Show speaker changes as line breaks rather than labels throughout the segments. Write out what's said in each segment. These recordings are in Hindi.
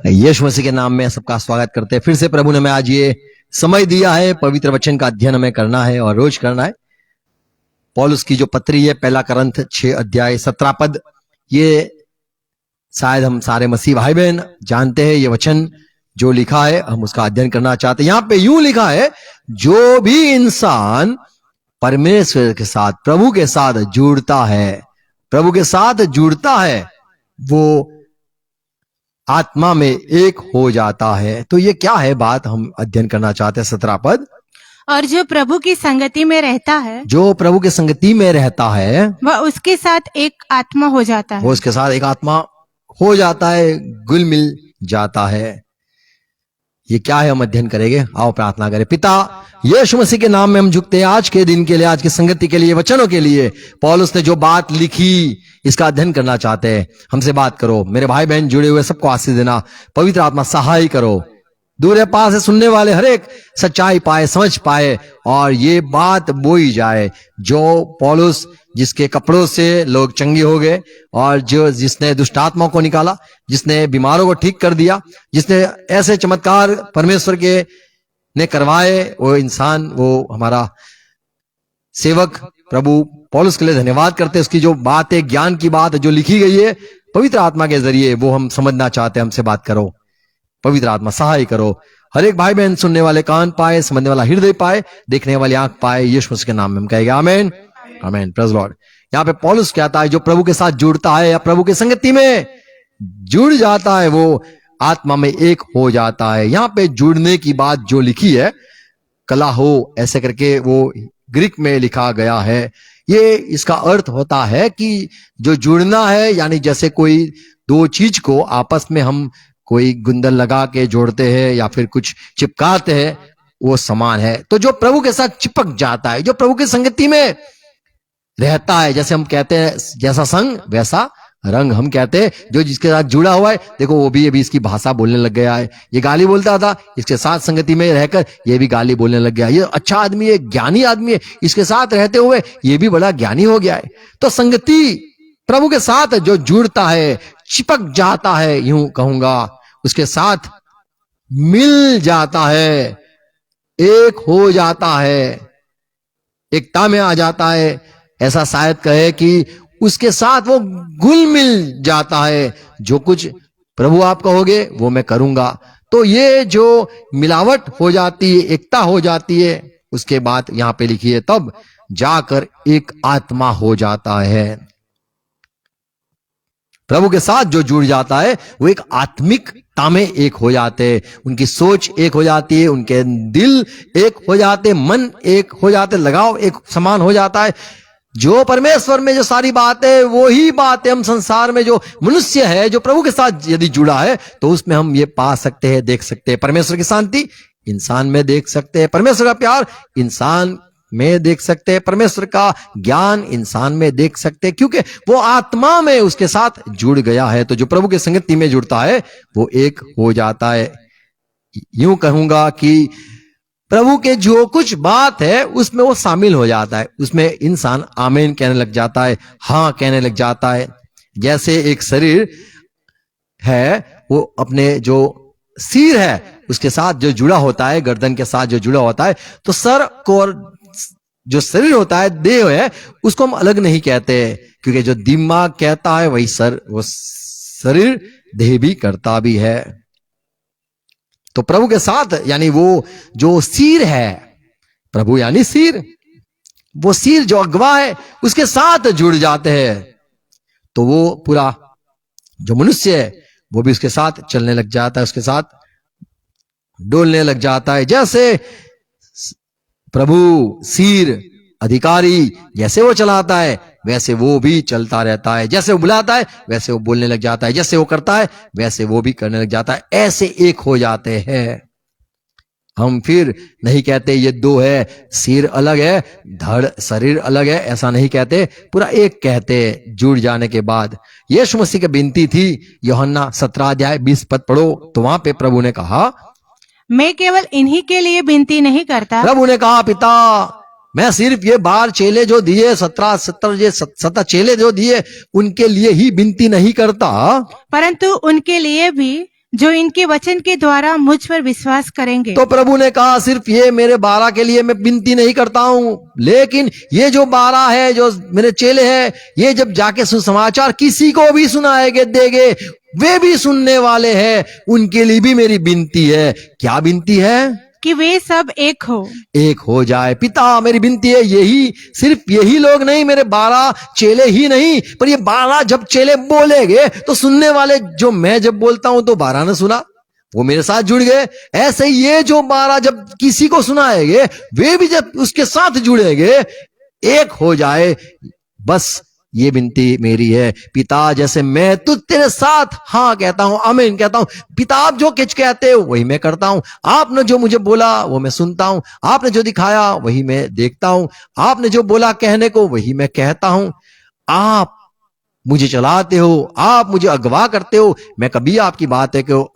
यीशु मसीह के नाम में सबका स्वागत करते हैं। फिर से प्रभु ने हमें आज ये समय दिया है, पवित्र वचन का अध्ययन हमें करना है और रोज करना है। पौलुस की जो पत्री है, पहला करंथ 6 अध्याय 17 पद, ये शायद हम सारे मसीह भाई बहन जानते हैं। ये वचन जो लिखा है हम उसका अध्ययन करना चाहते हैं। यहां पे यूं लिखा है, जो भी इंसान परमेश्वर के साथ, प्रभु के साथ जुड़ता है, प्रभु के साथ जुड़ता है, वो आत्मा में एक हो जाता है। तो ये क्या है बात हम अध्ययन करना चाहते हैं। 17 पद,
और जो प्रभु की संगति में रहता है
जो प्रभु की संगति में रहता है
वह उसके साथ एक आत्मा हो जाता है।
वो उसके साथ एक आत्मा हो जाता है, गुल मिल जाता है। ये क्या है हम अध्ययन करेंगे। आओ प्रार्थना करें। पिता, यीशु मसीह के नाम में हम झुकते हैं आज के दिन के लिए, आज की संगति के लिए, वचनों के लिए। पौलुस ने जो बात लिखी इसका अध्ययन करना चाहते हैं। हमसे बात करो। मेरे भाई बहन जुड़े हुए सबको आशीष देना। पवित्र आत्मा सहाय करो। दूर है पास है सुनने वाले हर एक सच्चाई पाए, समझ पाए और ये बात बोई जाए। जो पौलुस जिसके कपड़ों से लोग चंगे हो गए और जिसने दुष्ट आत्माओं को निकाला, जिसने बीमारों को ठीक कर दिया, जिसने ऐसे चमत्कार परमेश्वर के ने करवाए, वो इंसान, वो हमारा सेवक प्रभु पौलुस के लिए धन्यवाद करते हैं। उसकी जो बात है, ज्ञान की बात जो लिखी गई है पवित्र आत्मा के जरिए, वो हम समझना चाहते हैं। हमसे बात करो। पवित्र आत्मा सहाय करो। हर एक भाई बहन सुनने वाले कान पाए, समझने वाला हृदय पाए, देखने वाली आंख पाए। यीशु मसीह के नाम में हम कहेंगे आमीन, आमीन, प्रेज़ लॉर्ड। यहाँ पे पौलुस कहता है, जो प्रभु के साथ जुड़ता है या प्रभु की संगति में जुड़ जाता है, वो आत्मा में एक हो जाता है। यहाँ पे जुड़ने की बात जो लिखी है, कला हो ऐसे करके वो ग्रीक में लिखा गया है। ये इसका अर्थ होता है कि जो जुड़ना है, यानी जैसे कोई दो चीज को आपस में हम कोई गुंदल लगा के जोड़ते हैं या फिर कुछ चिपकाते हैं, वो समान है। तो जो प्रभु के साथ चिपक जाता है, जो प्रभु की संगति में रहता है, जैसे हम कहते हैं जैसा संग वैसा रंग, हम कहते हैं जो जिसके साथ जुड़ा हुआ है, देखो वो भी अभी इसकी भाषा बोलने लग गया है। ये गाली बोलता था, इसके साथ संगति में रहकर ये भी गाली बोलने लग गया। ये अच्छा आदमी है, ज्ञानी आदमी है, इसके साथ रहते हुए ये भी बड़ा ज्ञानी हो गया है। तो संगति प्रभु के साथ जो जुड़ता है, चिपक जाता है, यूं कहूंगा, उसके साथ मिल जाता है, एक हो जाता है, एकता में आ जाता है। ऐसा शायद कहे कि उसके साथ वो घुल मिल जाता है। जो कुछ प्रभु आप कहोगे वो मैं करूंगा। तो ये जो मिलावट हो जाती है, एकता हो जाती है, उसके बाद यहां पे लिखी है, तब जाकर एक आत्मा हो जाता है। प्रभु के साथ जो जुड़ जाता है वो एक आत्मिकता में एक हो जाते हैं। उनकी सोच एक हो जाती है, उनके दिल एक हो जाते, मन एक हो जाते, लगाव एक समान हो जाता है। जो परमेश्वर में जो सारी बातें, वो ही बातें हम संसार में, जो मनुष्य है जो प्रभु के साथ यदि जुड़ा है, तो उसमें हम ये पा सकते हैं, देख सकते हैं। परमेश्वर की शांति इंसान में देख सकते हैं, परमेश्वर का प्यार इंसान में देख सकते हैं, परमेश्वर का ज्ञान इंसान में देख सकते हैं, क्योंकि वो आत्मा में उसके साथ जुड़ गया है। तो जो प्रभु की संगति में जुड़ता है वो एक हो जाता है। यूं कहूंगा कि प्रभु के जो कुछ बात है उसमें वो शामिल हो जाता है। उसमें इंसान आमीन कहने लग जाता है, हाँ कहने लग जाता है। जैसे एक शरीर है, वो अपने जो सिर है उसके साथ जो जुड़ा होता है, गर्दन के साथ जो जुड़ा होता है, तो सर को और जो शरीर होता है, देह है, उसको हम अलग नहीं कहते, क्योंकि जो दिमाग कहता है वही सर, वो शरीर देह भी करता भी है। तो प्रभु के साथ, यानी वो जो सिर है, प्रभु यानी सिर, वो सिर जो अगवा है उसके साथ जुड़ जाते हैं, तो वो पूरा जो मनुष्य है वो भी उसके साथ चलने लग जाता है, उसके साथ डोलने लग जाता है। जैसे प्रभु सिर अधिकारी जैसे वो चलाता है वैसे वो भी चलता रहता है। जैसे वो बुलाता है वैसे वो बोलने लग जाता है, जैसे वो करता है वैसे वो भी करने लग जाता है। ऐसे एक हो जाते हैं। हम फिर नहीं कहते ये दो है, सिर अलग है, धड़ शरीर अलग है, ऐसा नहीं कहते, पूरा एक कहते जुड़ जाने के बाद। यीशु मसीह की विनती थी, यूहन्ना 17 अध्याय 20 पद पढ़ो, तो वहां पे प्रभु ने कहा,
मैं केवल इन्हीं के लिए विनती नहीं करता।
प्रभु ने कहा, पिता, मैं सिर्फ ये 12 चेले जो दिए, 17 चेले जो दिए, उनके लिए ही विनती नहीं करता,
परंतु उनके लिए भी जो इनके वचन के द्वारा मुझ पर विश्वास करेंगे।
तो प्रभु ने कहा सिर्फ ये मेरे 12 के लिए मैं विनती नहीं करता हूं, लेकिन ये जो 12 है, जो मेरे चेले हैं, ये जब जाके सुसमाचार किसी को भी सुनाएंगे देंगे, वे भी सुनने वाले हैं, उनके लिए भी मेरी विनती है। क्या विनती है?
कि वे सब एक हो।
एक हो जाए। पिता, मेरी विनती है यही, सिर्फ यही लोग नहीं, मेरे 12 चेले ही नहीं, पर ये 12 जब चेले बोलेंगे तो सुनने वाले, जो मैं जब बोलता हूं तो 12 ने सुना, वो मेरे साथ जुड़ गए। ऐसे ही ये जो 12 जब किसी को सुनाएंगे, वे भी जब उसके साथ जुड़ेंगे, एक हो जाए। बस ये विनती मेरी है पिता, जैसे मैं तुझ तेरे साथ हाँ कहता हूं, आमीन कहता हूं, पिता आप जो कुछ कहते हो वही मैं करता हूं। आपने जो मुझे बोला वो मैं सुनता हूं, आपने जो दिखाया वही मैं देखता हूं, आपने जो बोला कहने को वही मैं कहता हूं। आप मुझे चलाते हो, आप मुझे अगवा करते हो, मैं कभी आपकी बातें को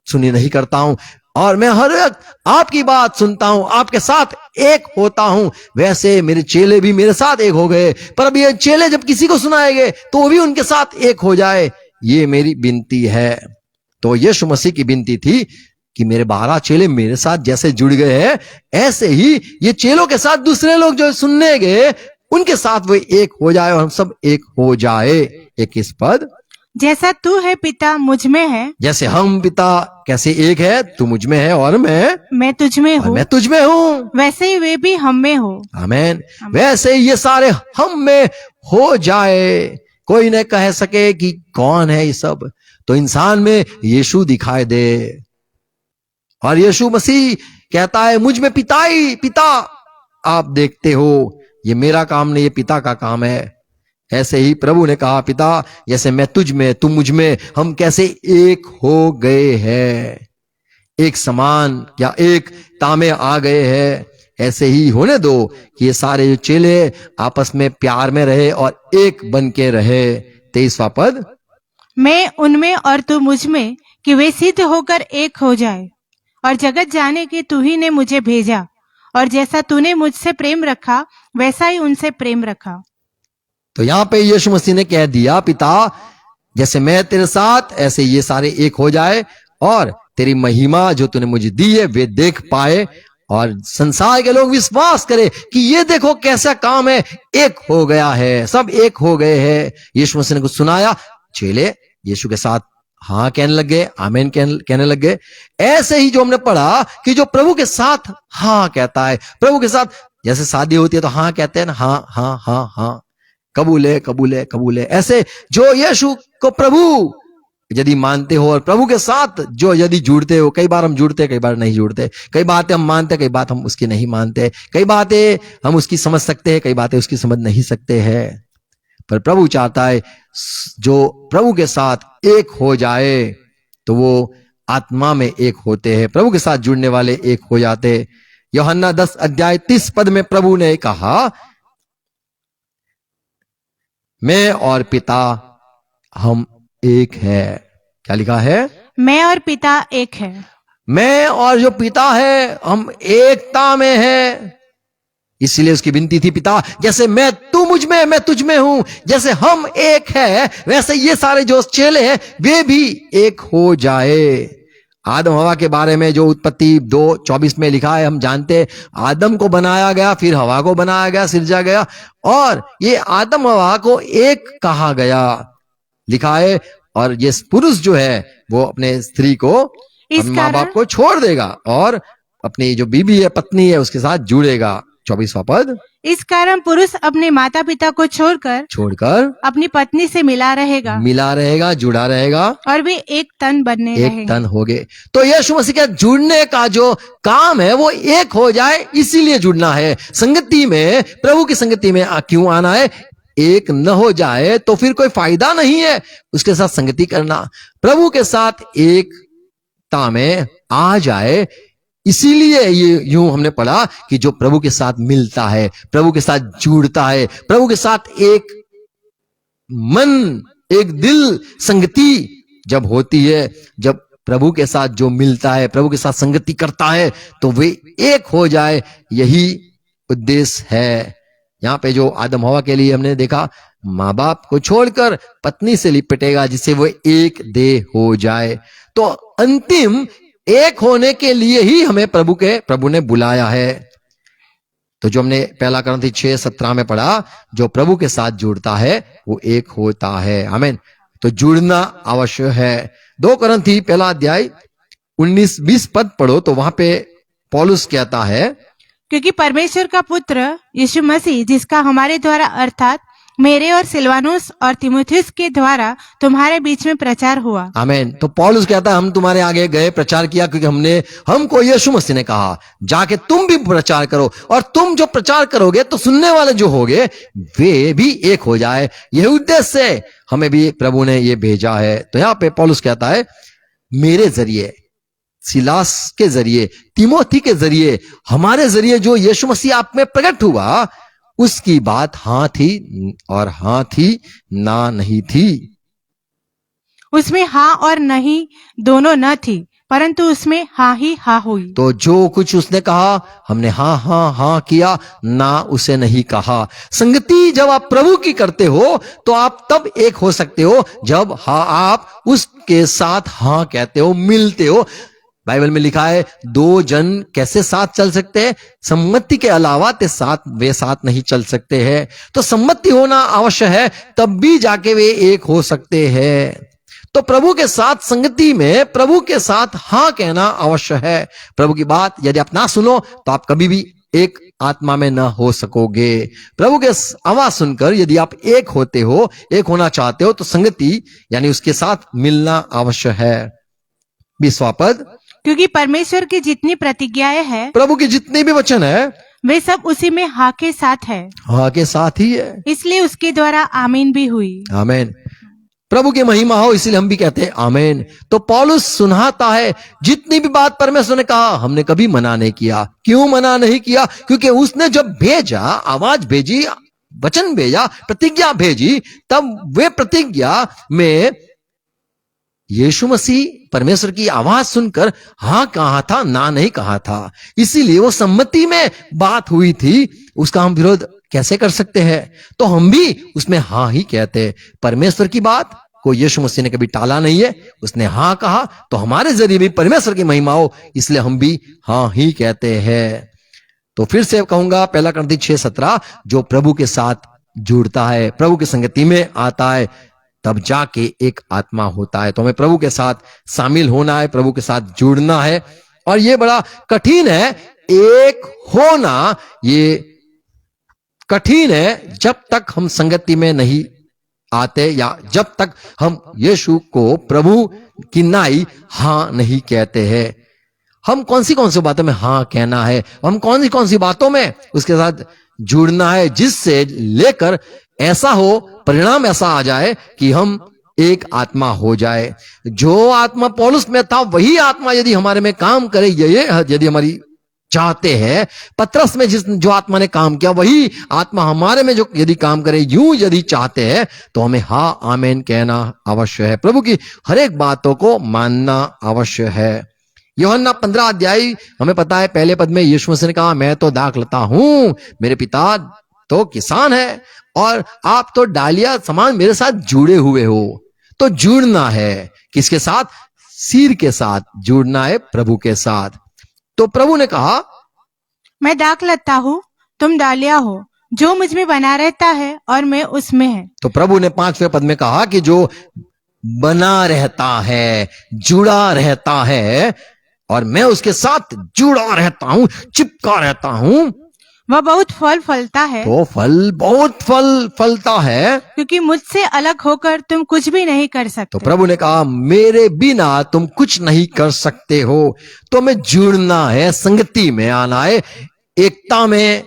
सुनी नहीं करता हूं, और मैं हर वक्त आपकी बात सुनता हूं, आपके साथ एक होता हूं। वैसे मेरे चेले भी मेरे साथ एक हो गए, पर अब ये चेले जब किसी को सुनाएंगे तो वो भी उनके साथ एक हो जाए, ये मेरी विनती है। तो यीशु मसीह की विनती थी कि मेरे 12 चेले मेरे साथ जैसे जुड़ गए हैं, ऐसे ही ये चेलों के साथ दूसरे लोग जो सुनने गए, उनके साथ वो एक हो जाए और हम सब एक हो जाए। 21 पद,
जैसा तू है पिता मुझ में है,
जैसे हम पिता कैसे एक है, तू मुझ में है और
मैं तुझ में हूँ,
मैं तुझ में हूँ,
वैसे ही वे भी हम में हो।
आमीन। वैसे ये सारे हम में हो जाए, कोई न कह सके कि कौन है ये सब, तो इंसान में यीशु दिखाई दे। और यीशु मसीह कहता है मुझ में पिता आप देखते हो, ये मेरा काम नहीं, ये पिता का काम है। ऐसे ही प्रभु ने कहा पिता, जैसे मैं तुझ में तू मुझ में, हम कैसे एक हो गए हैं, एक समान या एक तामे आ गए हैं, ऐसे ही होने दो कि ये सारे जो चेले आपस में प्यार में रहे और एक बन के रहे। 23वां पद,
मैं उनमें और तू मुझ में, कि वे सिद्ध होकर एक हो जाए, और जगत जाने कि तू ही ने मुझे भेजा, और जैसा तूने मुझसे प्रेम रखा वैसा ही उनसे प्रेम रखा।
तो यहां पे यीशु मसीह ने कह दिया पिता, जैसे मैं तेरे साथ ऐसे ये सारे एक हो जाए, और तेरी महिमा जो तूने मुझे दी है वे देख पाए, और संसार के लोग विश्वास करें कि ये देखो कैसा काम है, एक हो गया है, सब एक हो गए हैं। यीशु मसीह ने कुछ सुनाया, चेले यीशु के साथ हाँ कहने लग गए, आमीन कहने लग गए। ऐसे ही जो हमने पढ़ा कि जो प्रभु के साथ हाँ कहता है, प्रभु के साथ जैसे शादी होती है तो हाँ कहते हैं ना, हाँ हाँ हाँ हाँ, कबूल है कबूल है कबूल है। ऐसे जो यीशु को प्रभु यदि मानते हो और प्रभु के साथ जो यदि जुड़ते हो, कई बार हम जुड़ते कई बार नहीं जुड़ते, कई बातें हम मानते कई बात हम उसकी नहीं मानते, कई बातें हम उसकी समझ सकते हैं कई बातें उसकी समझ नहीं सकते हैं, पर प्रभु चाहता है जो प्रभु के साथ एक हो जाए तो वो आत्मा में एक होते हैं, प्रभु के साथ जुड़ने वाले एक हो जाते। यूहन्ना 10 अध्याय 30 पद में प्रभु ने कहा, मैं और पिता हम एक है। क्या लिखा है?
मैं और पिता एक है।
मैं और जो पिता है हम एकता में है। इसलिए उसकी विनती थी, पिता जैसे मैं तू मुझ में मैं तुझ में हूं, जैसे हम एक है वैसे ये सारे जो चेले हैं वे भी एक हो जाए। आदम हवा के बारे में जो उत्पत्ति 2:24 में लिखा है, हम जानते हैं आदम को बनाया गया, फिर हवा को बनाया गया, सिरजा गया, और ये आदम हवा को एक कहा गया, लिखा है। और ये पुरुष जो है वो अपने स्त्री को, अपने माँ बाप को छोड़ देगा और अपनी जो बीबी है, पत्नी है, उसके साथ जुड़ेगा। 24वां पद,
इस कारण पुरुष अपने माता पिता को छोड़कर अपनी पत्नी से मिला रहेगा, जुड़ा रहेगा, और वे एक तन बनने रहेंगे,
एक तन हो गए। तो यीशु मसीह के जुड़ने का जो काम है वो एक हो जाए, इसीलिए जुड़ना है। संगति में, प्रभु की संगति में क्यों आना है? एक न हो जाए तो फिर कोई फायदा नहीं है उसके साथ संगति करना। प्रभु के साथ एकता में आ जाए, इसीलिए ये यूं हमने पढ़ा कि जो प्रभु के साथ मिलता है, प्रभु के साथ जुड़ता है, प्रभु के साथ एक मन एक दिल संगति जब होती है, जब प्रभु के साथ जो मिलता है, प्रभु के साथ संगति करता है, तो वे एक हो जाए, यही उद्देश्य है। यहाँ पे जो आदम हवा के लिए हमने देखा, माँ बाप को छोड़कर पत्नी से लिपटेगा जिससे वो एक देह हो जाए। तो अंतिम एक होने के लिए ही हमें प्रभु ने बुलाया है। तो जो हमने पहला करंथी 6:17 में पढ़ा, जो प्रभु के साथ जुड़ता है वो एक होता है। आमीन। तो जुड़ना अवश्य है। 2 करंथी पहला अध्याय 19-20 पद पढ़ो तो वहां पे पौलुस कहता है,
क्योंकि परमेश्वर का पुत्र यीशु मसीह, जिसका हमारे द्वारा अर्थात मेरे और सिलवानुस और तीमुथियुस के द्वारा तुम्हारे बीच में प्रचार हुआ।
आमीन। तो पौलुस कहता है हम तुम्हारे आगे गए, प्रचार किया, क्योंकि हमको यीशु मसीह ने कहा जाके तुम भी प्रचार करो, और तुम जो प्रचार करोगे तो सुनने वाले जो होंगे वे भी एक हो जाए। यह उद्देश्य से हमें भी प्रभु ने ये भेजा है। तो यहाँ पे पौलुस कहता है मेरे जरिए, सिलास के जरिए, तीमोथी के जरिए, हमारे जरिए जो यीशु मसीह आप में प्रकट हुआ, उसकी बात हां थी और हां थी, ना नहीं थी।
उसमें हाँ और नहीं दोनों न थी, परंतु उसमें हाँ ही हाँ हुई।
तो जो कुछ उसने कहा हमने हाँ हाँ हाँ किया, ना उसे नहीं कहा। संगति जब आप प्रभु की करते हो तो आप तब एक हो सकते हो जब हाँ आप उसके साथ हाँ कहते हो, मिलते हो। बाइबल में लिखा है 2 जन कैसे साथ चल सकते हैं? सम्मति के अलावा वे साथ नहीं चल सकते हैं। तो सम्मति होना आवश्यक है, तब भी जाके वे एक हो सकते हैं। तो प्रभु के साथ संगति में प्रभु के साथ हाँ कहना आवश्यक है। प्रभु की बात यदि आप ना सुनो तो आप कभी भी एक आत्मा में न हो सकोगे। प्रभु के आवाज सुनकर यदि आप एक होते हो, एक होना चाहते हो, तो संगति यानी उसके साथ मिलना आवश्यक है। 20वां पद,
क्योंकि परमेश्वर की जितनी प्रतिज्ञाएं हैं,
प्रभु के जितने भी वचन है,
वे सब उसी में हाँ के साथ है,
हाँ के साथ ही है,
इसलिए उसके द्वारा आमीन भी हुई।
आमीन। प्रभु की महिमा हो इसलिए हम भी कहते हैं आमीन। तो पौलुस सुनाता है जितनी भी बात परमेश्वर ने कहा हमने कभी मना नहीं किया। क्यों मना नहीं किया? क्योंकि उसने जब भेजा, आवाज भेजी, वचन भेजा, प्रतिज्ञा भेजी, तब वे प्रतिज्ञा में यीशु मसीह परमेश्वर की आवाज सुनकर हाँ कहा था, ना नहीं कहा था। इसीलिए वो सम्मति में बात हुई थी, उसका हम विरोध कैसे कर सकते हैं? तो हम भी उसमें हाँ ही कहते हैं। परमेश्वर की बात को यीशु मसीह ने कभी टाला नहीं है, उसने हाँ कहा तो हमारे जरिए भी परमेश्वर की महिमा हो, इसलिए हम भी हाँ ही कहते हैं। तो फिर से कहूंगा, पहला करंथी 6:17, जो प्रभु के साथ जुड़ता है, प्रभु की संगति में आता है, तब जाके एक आत्मा होता है। तो हमें प्रभु के साथ शामिल होना है, प्रभु के साथ जुड़ना है, और ये बड़ा कठिन है। एक होना ये कठिन है जब तक हम संगति में नहीं आते, या जब तक हम यीशु को प्रभु की नाई हाँ नहीं कहते हैं। हम कौन सी बातों में हाँ कहना है, हम कौन सी बातों में उसके साथ जुड़ना है, जिससे लेकर ऐसा हो, परिणाम ऐसा आ जाए कि हम एक आत्मा हो जाए। जो आत्मा पौलुस में था वही आत्मा यदि हमारे में काम करे, ये यदि हमारी चाहते हैं, पतरस में जो आत्मा ने काम किया वही आत्मा हमारे में जो यदि काम करे, यूं यदि चाहते हैं, तो हमें हाँ आमीन कहना अवश्य है। प्रभु की हर एक बातों को मानना अवश्य है। यूहन्ना 15 अध्याय हमें पता है, पहले पद में यीशु मसीह ने कहा मैं तो दाखलता हूं, मेरे पिता तो किसान है, और आप तो डालिया समान मेरे साथ जुड़े हुए हो। तो जुड़ना है किसके साथ? सिर के साथ जुड़ना है, प्रभु के साथ। तो प्रभु ने कहा
मैं दाखलता हूँ, तुम डालिया हो, जो मुझ में बना रहता है और मैं उसमें है।
तो प्रभु ने 5वें पद में कहा कि जो बना रहता है, जुड़ा रहता है, और मैं उसके साथ जुड़ा रहता हूं, चिपका रहता हूं,
वह बहुत फल फलता है।
तो बहुत फल फलता है,
क्योंकि मुझसे अलग होकर तुम कुछ भी नहीं कर सकते।
तो प्रभु ने कहा मेरे बिना तुम कुछ नहीं कर सकते हो। तो हमें जुड़ना है, संगति में आना है, एकता में।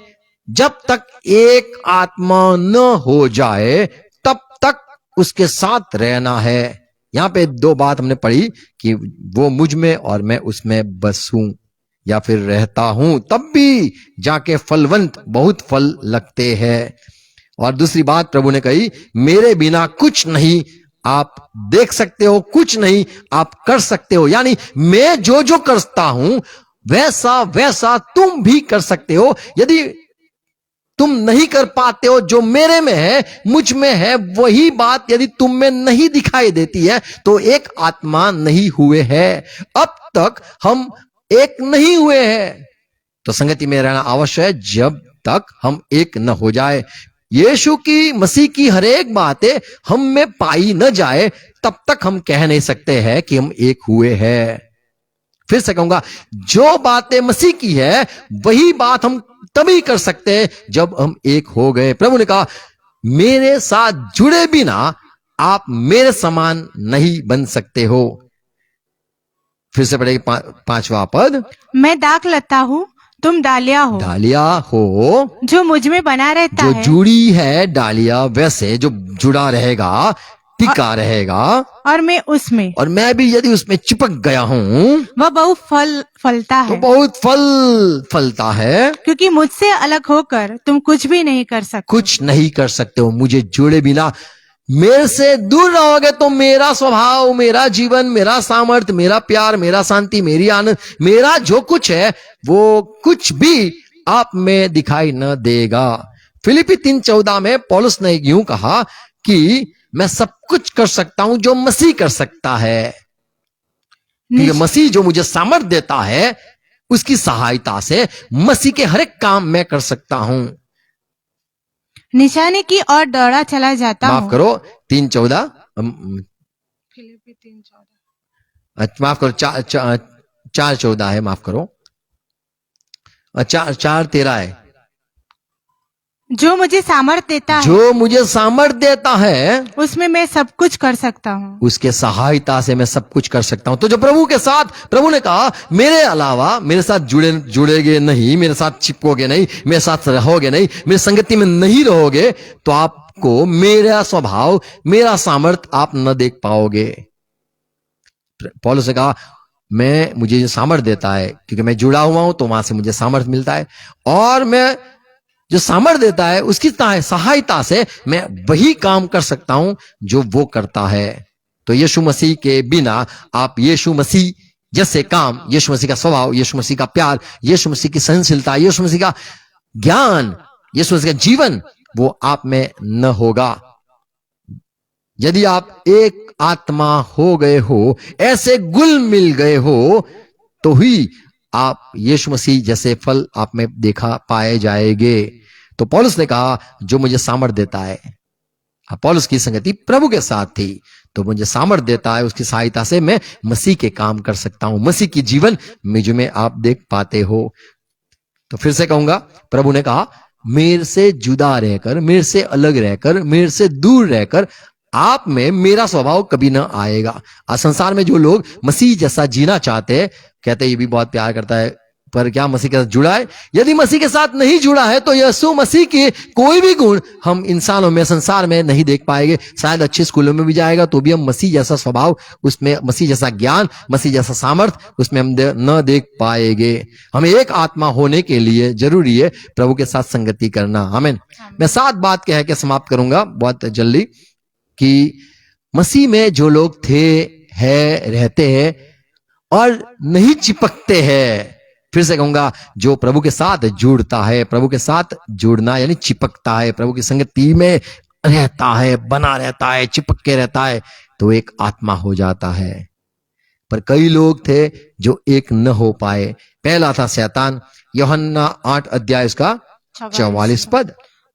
जब तक एक आत्मा न हो जाए तब तक उसके साथ रहना है। यहां पे 2 बात हमने पढ़ी कि वो मुझ में और मैं उसमें बसूं या फिर रहता हूं, तब भी जाके फलवंत बहुत फल लगते हैं। और दूसरी बात प्रभु ने कही मेरे बिना कुछ नहीं आप देख सकते हो, कुछ नहीं आप कर सकते हो। यानी मैं जो करता हूं वैसा वैसा तुम भी कर सकते हो। यदि तुम नहीं कर पाते हो जो मेरे में है, मुझ में है, वही बात यदि तुम में नहीं दिखाई देती है तो एक आत्मा नहीं हुए हैं। अब तक हम एक नहीं हुए हैं। तो संगति में रहना आवश्यक है जब तक हम एक न हो जाए। यीशु की मसीह की हर एक बातें हम में पाई न जाए तब तक हम कह नहीं सकते हैं कि हम एक हुए हैं। फिर से कहूंगा, जो बातें मसीह की है वही बात हम तभी कर सकते हैं जब हम एक हो गए। प्रभु ने कहा, मेरे साथ जुड़े बिना आप मेरे समान नहीं बन सकते हो। फिर से पढ़ेगी पांचवा पद,
मैं दाख लता हूँ, तुम डालिया हो।
डालिया हो,
जो मुझ में बना रहता
जो
है
जुड़ी है डालिया, वैसे जो जुड़ा रहेगा, टिका रहेगा,
और मैं उसमें,
और मैं भी यदि उसमें चिपक गया हूं
वह बहुत फल फलता
तो
है।
बहुत फल फलता है।
क्योंकि मुझसे अलग होकर तुम कुछ भी नहीं कर सकते।
कुछ नहीं कर सकते हो मुझे जुड़े बिना। मेरे से दूर रहोगे तो मेरा स्वभाव, मेरा जीवन, मेरा सामर्थ्य, मेरा प्यार, मेरा शांति, मेरी आनंद, मेरा जो कुछ है वो कुछ भी आप में दिखाई न देगा। फिलिपी 3:14 में पौलुस ने यूं कहा कि मैं सब कुछ कर सकता हूं जो मसीह कर सकता है। क्योंकि मसीह जो मुझे सामर्थ्य देता है उसकी सहायता से मसीह के हर एक काम मैं कर सकता हूं।
निशाने की ओर दौड़ा चला जाता हूँ।
माफ करो 3:14,
फिलिप्पी 3:14,
माफ करो 4:14 है, माफ करो 4:13 है।
जो मुझे सामर्थ देता है
जो मुझे सामर्थ्य देता है
उसमें मैं सब कुछ कर सकता हूँ।
उसके सहायता से मैं सब कुछ कर सकता हूं। तो जो प्रभु के साथ, प्रभु ने कहा मेरे अलावा मेरे साथ जुड़ेगे नहीं, मेरे साथ चिपकोगे नहीं, मेरे साथ रहोगे नहीं, मेरी संगति में नहीं रहोगे तो आपको मेरा स्वभाव, मेरा सामर्थ आप न देख पाओगे। पौलुस ने कहा मुझे जो सामर्थ देता है, क्योंकि मैं जुड़ा हुआ हूं तो वहां से मुझे सामर्थ मिलता है, और मैं जो सामर्थ देता है उसकी सहायता से मैं वही काम कर सकता हूं जो वो करता है। तो यीशु मसीह के बिना आप यीशु मसीह जैसे काम, यीशु मसीह का स्वभाव, यीशु मसीह का प्यार, यीशु मसीह की सहनशीलता, यीशु मसीह का ज्ञान, यीशु मसीह का जीवन, वो आप में न होगा। यदि आप एक आत्मा हो गए हो, ऐसे गुल मिल गए हो, तो ही आप यीशु मसीह जैसे फल आप में देखा पाए जाएंगे। तो पौलुस ने कहा जो मुझे सामर्थ देता है, पौलुस की संगति प्रभु के साथ थी, तो मुझे सामर्थ देता है, उसकी सहायता से मैं मसीह के काम कर सकता हूं। मसीह की जीवन मुझ में आप देख पाते हो। तो फिर से कहूंगा, प्रभु ने कहा मेरे से जुदा रहकर, मेरे से अलग रहकर, मेरे से दूर रहकर आप में मेरा स्वभाव कभी ना आएगा। आज संसार में जो लोग मसीह जैसा जीना चाहते हैं, कहते हैं ये भी बहुत प्यार करता है, पर क्या मसीह के साथ जुड़ा है? यदि मसीह के साथ नहीं जुड़ा है तो यीशु मसीह के कोई भी गुण हम इंसानों में, संसार में नहीं देख पाएंगे। शायद अच्छे स्कूलों में भी जाएगा तो भी हम मसीह जैसा स्वभाव, उसमें मसीह जैसा ज्ञान, मसीह जैसा सामर्थ्य उसमें हम न देख पाएंगे। हमें एक आत्मा होने के लिए जरूरी है प्रभु के साथ संगति करना। आमीन। मैं 7 बात कह के समाप्त करूंगा बहुत जल्दी, कि मसीह में जो लोग थे, है, रहते हैं और नहीं चिपकते हैं। फिर से कहूंगा, जो प्रभु के साथ जुड़ता है, प्रभु के साथ जुड़ना यानी चिपकता है, प्रभु की संगति में रहता है, बना रहता है, चिपक के रहता है, तो एक आत्मा हो जाता है। पर कई लोग थे जो एक न हो पाए। पहला था शैतान। यूहन्ना 8 अध्याय उसका 44 पद,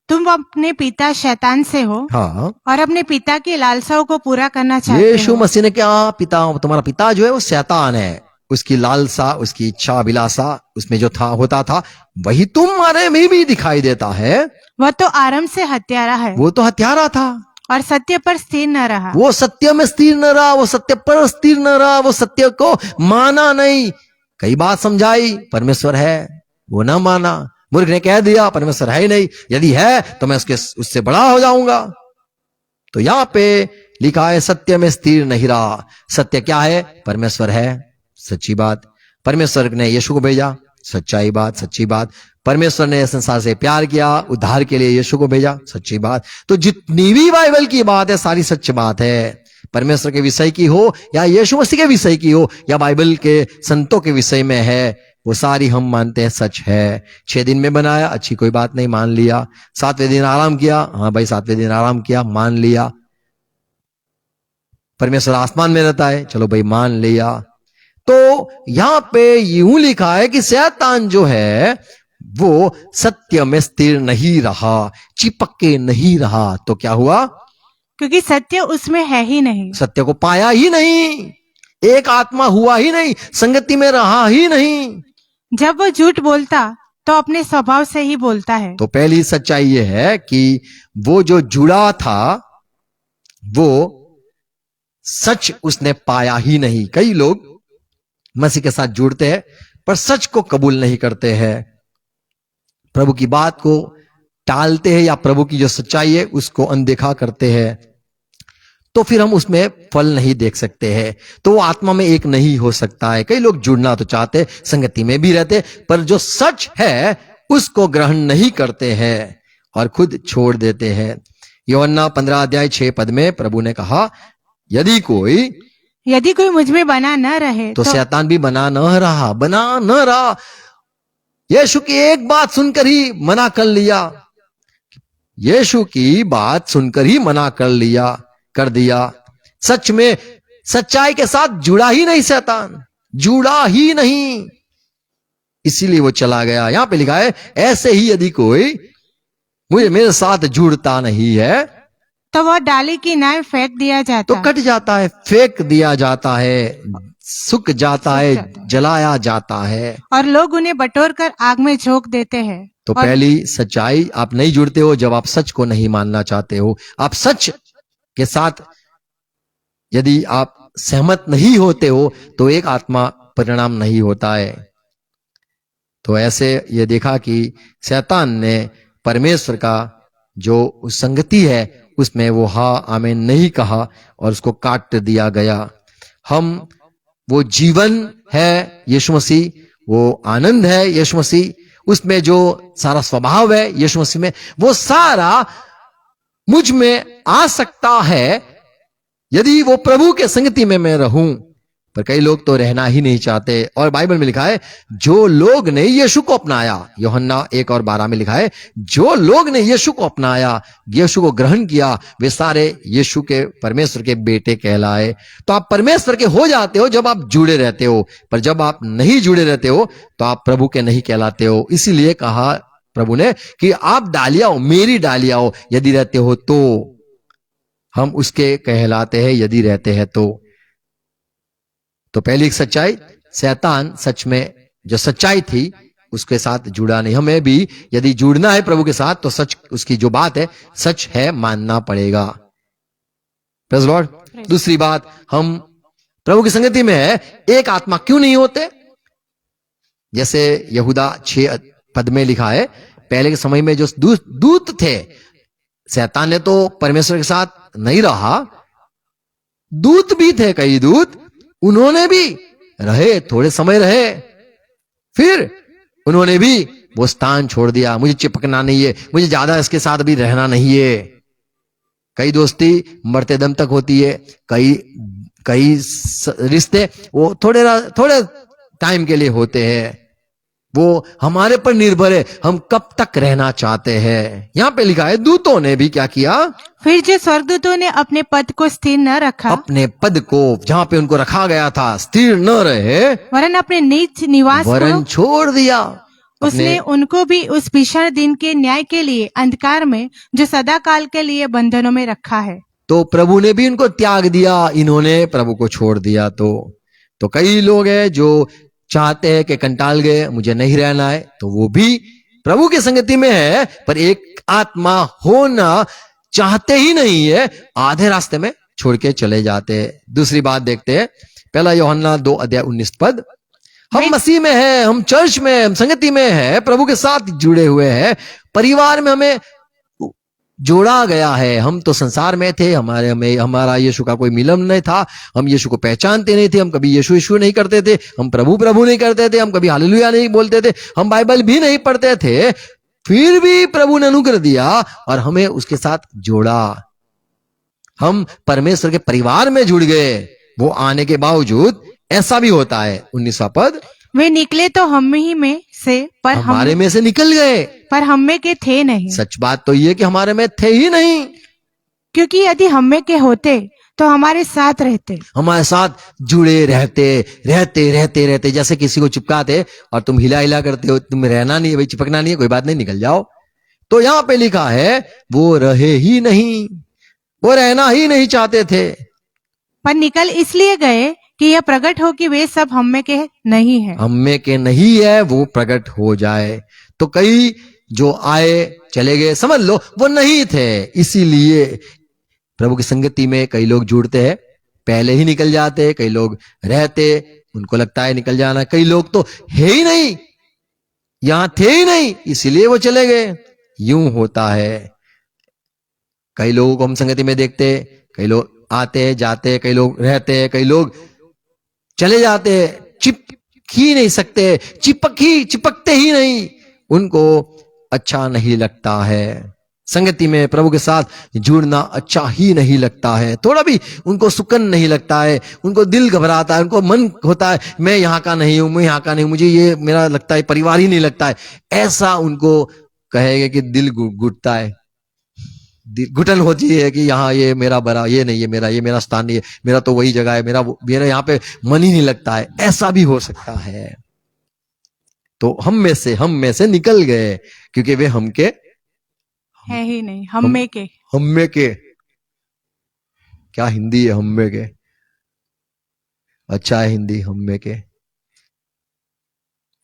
तुम अपने पिता शैतान से हो,
हाँ,
और अपने पिता की लालसाओं को पूरा करना चाहते
यीशु
हो।
मसीह ने क्या, पिता, तुम्हारा पिता जो है वो शैतान है, उसकी लालसा, उसकी इच्छा अभिलाषा उसमें जो था होता था वही तुम्हारे में भी दिखाई देता है।
वह तो आरंभ से हत्यारा है,
वो तो हत्यारा था,
और सत्य पर स्थिर न रहा।
वो सत्य में स्थिर न रहा, वो सत्य पर स्थिर न रहा, वो सत्य को माना नहीं। कई बात समझाई, परमेश्वर है, वो ना माना। मूर्ख ने कह दिया परमेश्वर है ही नहीं, यदि है तो मैं उससे बड़ा हो जाऊंगा। तो यहां पे लिखा है सत्य में स्थिर नहीं रहा। सत्य क्या है? परमेश्वर है, सच्ची बात। परमेश्वर ने यीशु को भेजा, सच्चाई बात, सच्ची बात। परमेश्वर ने संसार से प्यार किया, उद्धार के लिए यीशु को भेजा, सच्ची बात। तो जितनी भी बाइबल की बात है सारी सच्ची बात है। परमेश्वर के विषय की हो या यीशु मसीह के विषय की हो या बाइबल के संतों के विषय में है वो सारी हम मानते हैं सच है। 6 दिन में बनाया, अच्छी कोई बात नहीं, मान लिया। 7वें दिन आराम किया, हाँ भाई 7वें दिन आराम किया, मान लिया। परमेश्वर आसमान में रहता है, चलो भाई मान लिया। तो यहां पे यूं लिखा है कि शैतान जो है वो सत्य में स्थिर नहीं रहा, चिपक के नहीं रहा। तो क्या हुआ?
क्योंकि सत्य उसमें है ही नहीं।
सत्य को पाया ही नहीं, एक आत्मा हुआ ही नहीं, संगति में रहा ही नहीं।
जब वो झूठ बोलता तो अपने स्वभाव से ही बोलता है।
तो पहली सच्चाई ये है कि वो जो जुड़ा था वो सच उसने पाया ही नहीं। कई लोग मसीह के साथ जुड़ते हैं पर सच को कबूल नहीं करते हैं, प्रभु की बात को टालते हैं या प्रभु की जो सच्चाई है उसको अनदेखा करते हैं। तो फिर हम उसमें फल नहीं देख सकते हैं, तो वो आत्मा में एक नहीं हो सकता है। कई लोग जुड़ना तो चाहते, संगति में भी रहते, पर जो सच है उसको ग्रहण नहीं करते हैं और खुद छोड़ देते हैं। यूहन्ना 15:6 में प्रभु ने कहा, यदि कोई
मुझ में बना न रहे
तो शैतान भी बना न रहा। यीशु की एक बात सुनकर ही मना कर लिया, यीशु की बात सुनकर ही मना कर दिया। सच में सच्चाई के साथ जुड़ा ही नहीं, शैतान जुड़ा ही नहीं, इसीलिए वो चला गया। यहां पे लिखा है, ऐसे ही यदि कोई मेरे साथ जुड़ता नहीं है
तो वह डाली की नाय फेंक दिया जाता,
तो कट जाता है, फेंक दिया जाता है, सूख जाता है, जलाया जाता है,
और लोग उन्हें बटोर कर आग में झोंक देते हैं।
तो पहली सच्चाई, आप नहीं जुड़ते हो जब आप सच को नहीं मानना चाहते हो। आप सच के साथ यदि आप सहमत नहीं होते हो तो एक आत्मा परिणाम नहीं होता है। तो ऐसे ये देखा कि शैतान ने परमेश्वर का जो संगति है उसमें वो हाँ आमीन नहीं कहा और उसको काट दिया गया। वो जीवन है यीशु मसीह, वो आनंद है यीशु मसीह, उसमें जो सारा स्वभाव है यीशु मसीह में, वो सारा मुझ में आ सकता है यदि वो प्रभु के संगति में मैं रहूं। पर कई लोग तो रहना ही नहीं चाहते, और बाइबल में लिखा है जो लोग ने यीशु को अपनाया, यूहन्ना 1:12 में लिखा है, जो लोग ने यीशु को अपनाया, यीशु को ग्रहण किया, वे सारे यीशु के परमेश्वर के बेटे कहलाए। तो आप परमेश्वर के हो जाते हो जब आप जुड़े रहते हो, पर जब आप नहीं जुड़े रहते हो तो आप प्रभु के नहीं कहलाते हो। इसीलिए कहा प्रभु ने कि आप डालिया हो, मेरी डालिया हो, यदि रहते हो तो हम उसके कहलाते हैं, यदि रहते हैं तो पहली एक सच्चाई, शैतान सच में जो सच्चाई थी उसके साथ जुड़ा नहीं। हमें भी यदि जुड़ना है प्रभु के साथ तो सच, उसकी जो बात है सच है, मानना पड़ेगा। Praise Lord. दूसरी बात, हम प्रभु की संगति में है, एक आत्मा क्यों नहीं होते? जैसे यहूदा 6 में लिखा है, पहले के समय में जो दूत थे, शैतान ने तो परमेश्वर के साथ नहीं रहा, दूत भी थे, कई दूत, उन्होंने भी रहे, थोड़े समय रहे, फिर उन्होंने भी वो स्थान छोड़ दिया। मुझे चिपकना नहीं है, मुझे ज्यादा इसके साथ भी रहना नहीं है। कई दोस्ती मरते दम तक होती है, कई रिश्ते वो थोड़े टाइम के लिए होते हैं, वो हमारे पर निर्भर है, हम कब तक रहना चाहते हैं। यहां पे लिखा है दूतों ने भी क्या किया,
फिर जो स्वर्गदूतों ने अपने पद को स्थिर न रखा,
अपने पद को जहां पे उनको रखा गया था स्थिर न रहे,
वरन अपने नीच निवास
वरन छोड़ दिया,
उसने उनको भी उस भीषण दिन के न्याय के लिए अंधकार में जो सदा काल के लिए बंधनों में रखा है।
तो प्रभु ने भी उनको त्याग दिया, इन्होंने प्रभु को छोड़ दिया। तो कई लोग हैं जो चाहते हैं कि कंटाल गए, मुझे नहीं रहना है, तो वो भी प्रभु की संगति में है पर एक आत्मा होना चाहते ही नहीं है, आधे रास्ते में छोड़ के चले जाते हैं। दूसरी बात देखते हैं, 1 यूहन्ना 2:19, हम मसीह में हैं, हम चर्च में, हम संगति में हैं, प्रभु के साथ जुड़े हुए हैं, परिवार में हमें जोड़ा गया है। हम तो संसार में थे, हमारा यीशु का कोई मिलन नहीं था, हम यीशु को पहचानते नहीं थे, हम कभी यीशु नहीं करते थे, हम प्रभु नहीं करते थे, हम कभी हालेलुया नहीं बोलते थे, हम बाइबल भी नहीं पढ़ते थे, फिर भी प्रभु ने अनुग्रह दिया और हमें उसके साथ जोड़ा। हम परमेश्वर के परिवार में जुड़ गए। वो आने के बावजूद ऐसा भी होता है। 19वां पद,
वे निकले तो हम ही में से,
हमारे में से निकल गए।
पर हम में के थे नहीं।
सच बात तो ये कि हमारे में थे ही नहीं,
क्योंकि यदि हम में के होते तो हमारे साथ रहते।
हमारे साथ जुड़े रहते रहते रहते रहते। जैसे किसी को चिपकाते और तुम हिला हिला करते हो, तुम रहना नहीं है भाई, चिपकना नहीं है, कोई बात नहीं, निकल जाओ। तो यहां पे लिखा है वो रहे ही नहीं, वो रहना ही नहीं चाहते थे।
पर निकल इसलिए गए कि यह प्रकट हो कि वे सब हम में के नहीं है।
हम में के नहीं है, वो प्रकट हो जाए। तो कई जो आए चले गए, समझ लो वो नहीं थे। इसीलिए प्रभु की संगति में कई लोग जुड़ते हैं, पहले ही निकल जाते, कई लोग रहते, उनको लगता है निकल जाना, कई लोग तो है ही नहीं, यहां थे ही नहीं, इसीलिए वो चले गए। यूं होता है। कई लोगों को हम संगति में देखते, कई लोग आते जाते, कई लोग रहते, कई लोग चले जाते, चिपक ही नहीं सकते, चिपकते ही नहीं, उनको अच्छा नहीं लगता है। संगति में प्रभु के साथ जुड़ना अच्छा ही नहीं लगता है, थोड़ा भी उनको सुकून नहीं लगता है, उनको दिल घबराता है, उनको मन होता है मैं यहाँ का नहीं हूं, मैं यहाँ का नहीं हूं, मुझे ये मेरा लगता है परिवार ही नहीं लगता है। ऐसा उनको कहेगा कि दिल घुटता है, घुटन होती है कि यहाँ ये मेरा बड़ा, ये नहीं है मेरा, ये मेरा स्थान नहीं है, मेरा तो वही जगह है, मेरा यहाँ पे मन ही नहीं लगता है। ऐसा भी हो सकता है। तो हम में से निकल गए, क्योंकि वे हम के
है ही नहीं, हम में के।
हम में के क्या हिंदी है, हम में के अच्छा है हिंदी, हम में के।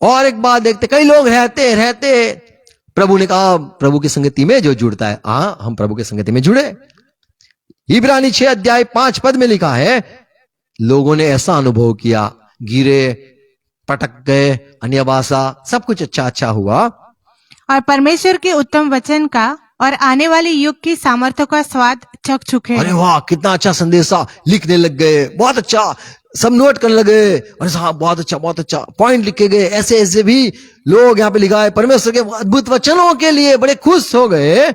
और एक बात देखते, कई लोग रहते रहते, प्रभु ने कहा प्रभु की संगति में जो जुड़ता है, हम प्रभु की संगति में जुड़े। इब्रानी 6 अध्याय 5 पद में लिखा है लोगों ने ऐसा अनुभव किया, गिरे, पटक गए, अन्य भाषा, सब कुछ अच्छा अच्छा हुआ,
और परमेश्वर के उत्तम वचन का और आने वाले युग की सामर्थ्य का स्वाद चख चुके।
अरे वाह कितना अच्छा संदेशा, लिखने लग गए, बहुत अच्छा, सब नोट करने लगे, अरे साहब बहुत अच्छा पॉइंट लिखे गए। ऐसे ऐसे भी लोग यहाँ पे लिखा है, परमेश्वर के अद्भुत वचनों के लिए बड़े खुश हो गए,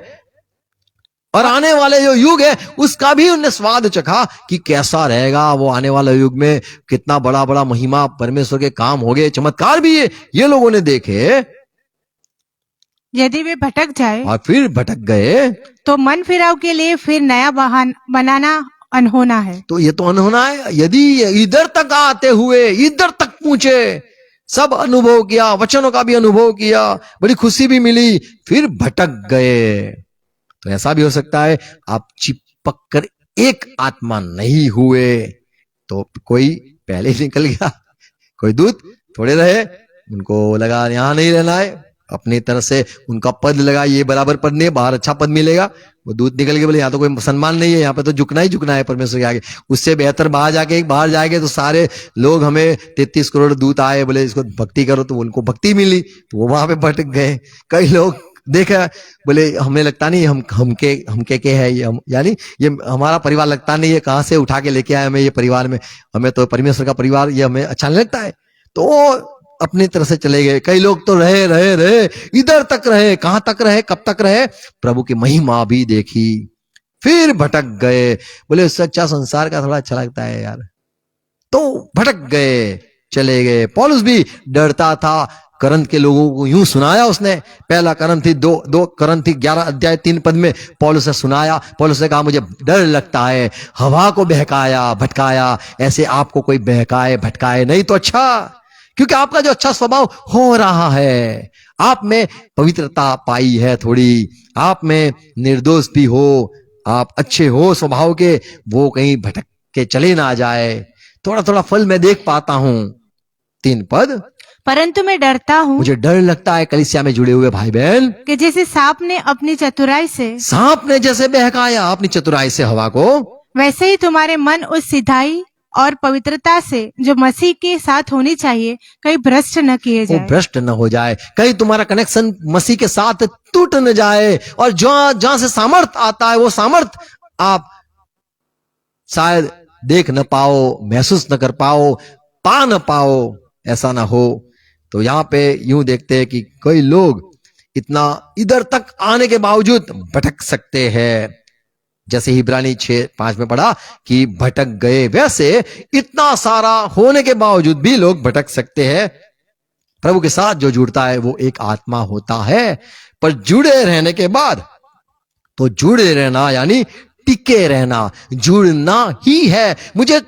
और आने वाले जो युग है उसका भी उन्हें स्वाद चखा कि कैसा रहेगा वो आने वाला युग में, कितना बड़ा बड़ा महिमा परमेश्वर के काम हो गए, चमत्कार भी ये लोगों ने देखे।
यदि वे भटक जाए
और फिर भटक गए
तो मन फिराव के लिए फिर नया बहाना बनाना अनहोना है।
तो ये तो अनहोना है। यदि इधर तक आते हुए इधर तक पहुंचे, सब अनुभव किया, वचनों का भी अनुभव किया, बड़ी खुशी भी मिली, फिर भटक गए, तो ऐसा भी हो सकता है आप चिपक कर एक आत्मा नहीं हुए, तो कोई पहले ही निकल गया, कोई दूत थोड़े रहे, उनको लगा यहां नहीं रहना है, अपनी तरह से उनका पद लगा, ये बराबर पद नहीं, बाहर अच्छा पद मिलेगा, वो दूत निकल के बोले यहाँ तो कोई सम्मान नहीं है, यहाँ पे तो झुकना ही झुकना है परमेश्वर के आगे, उससे बेहतर बाहर जाएंगे तो सारे लोग, हमें 33 करोड़ दूत आए, बोले इसको भक्ति करो, तो उनको भक्ति मिली, तो वो वहां पे भटक गए। कई लोग देखा, बोले हमें लगता नहीं हम के है ये, यानी ये हमारा परिवार लगता नहीं है, कहां से उठा के लेके आए हमें ये परिवार में, हमें तो परमेश्वर का परिवार ये हमें अच्छा नहीं लगता है, तो अपनी तरह से चले गए। कई लोग तो रहे इधर तक रहे, कहां तक रहे, कब तक रहे, प्रभु की महिमा भी देखी, फिर भटक गए, बोले उससे अच्छा संसार का थोड़ा अच्छा लगता है यार, तो भटक गए, चले गए। पौलुस भी डरता था, करंथ के लोगों को यूं सुनाया उसने, पहला करंथी 11 अध्याय 3 पद में पौलुस ने सुनाया, पौलुस ने कहा मुझे डर लगता है, हवा को बहकाया भटकाया, ऐसे आपको कोई बहकाए भटकाए नहीं तो अच्छा, क्योंकि आपका जो अच्छा स्वभाव हो रहा है, आप में पवित्रता पाई है थोड़ी, आप में निर्दोष भी हो, आप अच्छे हो स्वभाव के, वो कहीं भटक के चले ना जाए, थोड़ा थोड़ा फल मैं देख पाता हूं। 3 पद,
परंतु मैं डरता हूँ,
मुझे डर लगता है कलीसिया में जुड़े हुए भाई बहन,
कि जैसे सांप ने अपनी चतुराई से,
सांप ने जैसे बहकाया अपनी चतुराई से हवा को,
वैसे ही तुम्हारे मन उस सिधाई और पवित्रता से जो मसीह के साथ होनी चाहिए कहीं भ्रष्ट न किए
वो
जाए।
भ्रष्ट न हो जाए, कहीं तुम्हारा कनेक्शन मसीह के साथ टूट न जाए, और जहां से सामर्थ आता है वो सामर्थ आप शायद देख न पाओ, महसूस न कर पाओ, पा न पाओ, ऐसा ना हो। तो यहां पे यूं देखते हैं कि कई लोग इतना इधर तक आने के बावजूद भटक सकते हैं, जैसे इब्रानी 6:5 में पढ़ा कि भटक गए, वैसे इतना सारा होने के बावजूद भी लोग भटक सकते हैं। प्रभु के साथ जो जुड़ता है वो एक आत्मा होता है। पर जुड़े रहने के बाद, तो जुड़े रहना यानी टिके रहना, जुड़ना ही है। मुझे